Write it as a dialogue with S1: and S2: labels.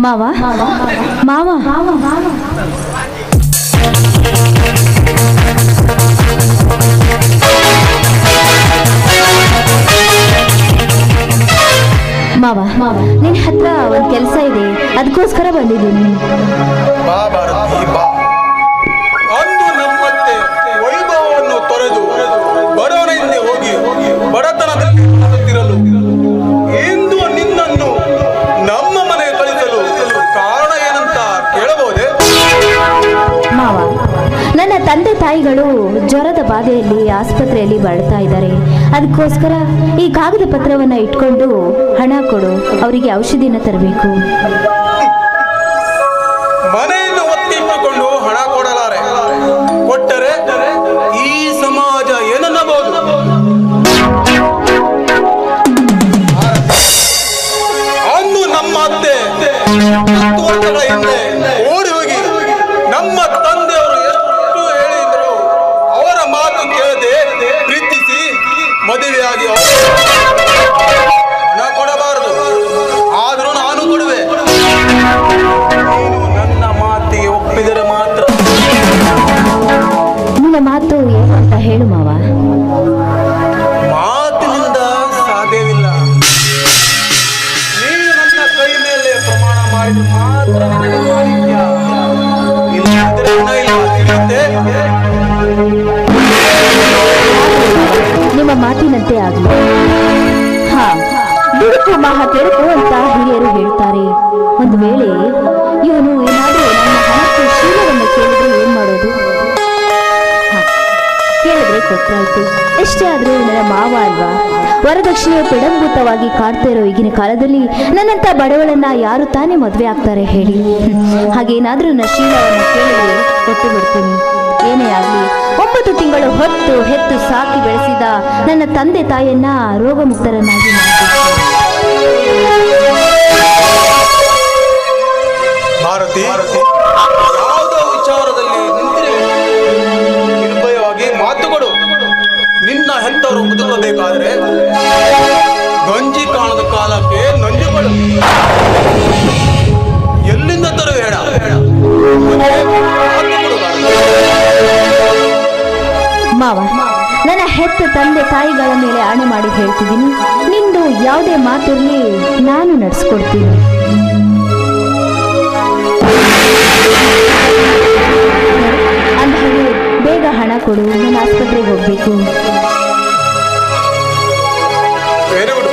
S1: ಮಾವ ಮಾವ ಮಾವ ನಿನ್ನ ಹತ್ರ ಒಂದು ಕೆಲಸ ಇದೆ, ಅದಕ್ಕೋಸ್ಕರ ಬಂದಿದ್ದೀನಿ.
S2: ಅಂದು ನಮ್ಮತ್ತೆ ವೈಭವವನ್ನು ತೊರೆದು ಬಡವನ ಹಿಂದೆ ಹೋಗಿ ಬಡತನದಲ್ಲಿ ಸಾಗುತ್ತಿರಲು ಇಂದು ನಿನ್ನನ್ನು ನಮ್ಮ ಮನೆಗೆ ಕಳಿಸಲು ಕಾರಣ ಏನಂತ ಕೇಳಬಹುದೇ?
S1: ಮಾವ, ನನ್ನ ತಂದೆ ತಾಯಿಗಳು ಜ್ವರದ ಬಾಧೆಯಲ್ಲಿ ಆಸ್ಪತ್ರೆಯಲ್ಲಿ ಬಳಲ್ತಾ ಇದ್ದಾರೆ. ಅದಕ್ಕೋಸ್ಕರ ಈ ಕಾಗದ ಪತ್ರವನ್ನು ಇಟ್ಕೊಂಡು ಹಣ ಕೊಡು, ಅವರಿಗೆ ಔಷಧಿನ ತರಬೇಕು.
S2: ಮನೆಯನ್ನು ಒತ್ತಿಟ್ಟುಕೊಂಡು ಹಣ ಕೊಡಲಾರೆ, ಕೊಟ್ಟರೆ ಈ ಸಮಾಜ ಏನನ್ನಬಹುದು? ಅಂದು ನಮ್ಮ ಅತ್ತೆ 10 ವರ್ಷಗಳ ಹಿಂದೆ ಓಡಿ ಹೋಗಿ ನಮ್ಮ ತಂದೆಯವರು ಎಷ್ಟು ಹೇಳಿದ್ರು ಅವರ ಮಾತು ಕೇಳದೆ ಪ್ರೀತಿಸಿ ಮದುವೆಯಾಗಿ ಹಣ ಕೊಡಬಾರದು, ಆದರೂ ನಾನು ಕೊಡುವೆ. ನೀನು ನನ್ನ ಮಾತಿಗೆ ಒಪ್ಪಿದರೆ ಮಾತ್ರ.
S1: ನಿನ್ನ ಮಾತು ಏನು ಅಂತ ಹೇಳು ಮಾವ.
S2: ಮಾತಿನಿಂದ ಸಾಧ್ಯವಿಲ್ಲ, ನೀನು ನನ್ನ ಕೈ ಮೇಲೆ ಪ್ರಮಾಣ ಮಾಡಿದ ಮಾತ್ರ ನನಗೆ ಮಾಲಿನ್ಯ. ಇಲ್ಲದಿದ್ದರೆ ಹಣ ಇಲ್ಲ, ತಿಳಿಯುತ್ತೆ?
S1: ನಿಮ್ಮ ಮಾತಿನಂತೆ ಆಗಲಿ. ಹಾ, ದುಡುಕು ಮಹಾ ಕೆಡುಕು ಅಂತ ಹಿರಿಯರು ಹೇಳ್ತಾರೆ. ಒಂದು ವೇಳೆ ಇವನು ಏನಾದರೂ ನನ್ನ ಹಣಕ್ಕೆ ಶೀಲವನ್ನು ಕೇಳಿದ್ರೆ ಏನ್ ಮಾಡೋದು? ಕೇಳಿದ್ರೆ ಕೊಟ್ಟಾಯ್ತು, ಎಷ್ಟೇ ಆದ್ರೂ ನನ್ನ ಮಾವ ಅಲ್ವಾ. ವರದಕ್ಷಿಣೆಯು ಪಿಡಂಭೂತವಾಗಿ ಕಾಡ್ತಾ ಇರೋ ಈಗಿನ ಕಾಲದಲ್ಲಿ ನನ್ನಂತ ಬಡವಳನ್ನ ಯಾರು ತಾನೇ ಮದುವೆ ಆಗ್ತಾರೆ ಹೇಳಿ? ಹಾಗೇನಾದ್ರೂ ನನ್ನ ಶೀಲವನ್ನು ಕೇಳಿದ್ರೆ ಕೊಟ್ಟು ಬಿಡ್ತೀನಿ. ಏನೇ ಆಗಲಿ, 9 ತಿಂಗಳು ಹೊತ್ತು ಹೆತ್ತು ಸಾಕಿ ಬೆಳೆಸಿದ ನನ್ನ ತಂದೆ ತಾಯಿಯನ್ನ ರೋಗಮುಕ್ತರನ್ನಾಗಿ
S2: ಭಾರತಿ, ಯಾವುದೋ ವಿಚಾರದಲ್ಲಿ ನಿರ್ಭಯವಾಗಿ ಮಾತುಗಳು. ನಿನ್ನ ಹೆತ್ತವರು ಬದುಕಬೇಕಾದ್ರೆ ಗಂಜಿ ಕಾಣದ ಕಾಲಕ್ಕೆ ನಂಜುಗಳು ಎಲ್ಲಿಂದ ತರುವೇಡ?
S1: ಮಾವ, ನನ್ನ ಹೆತ್ತ ತಂದೆ ತಾಯಿಗಳ ಮೇಲೆ ಆಣೆ ಮಾಡಿ ಹೇಳ್ತಿದ್ದೀನಿ, ನಿಂದು ಯಾವುದೇ ಮಾತಿರಲಿ ನಾನು ನಡೆಸ್ಕೊಡ್ತೀನಿ. ಅಂದಹಾಗೆ ಬೇಗ ಹಣ ಕೊಡು, ನಾನು ಆಸ್ಪತ್ರೆಗೆ ಹೋಗ್ಬೇಕು.
S2: Very good.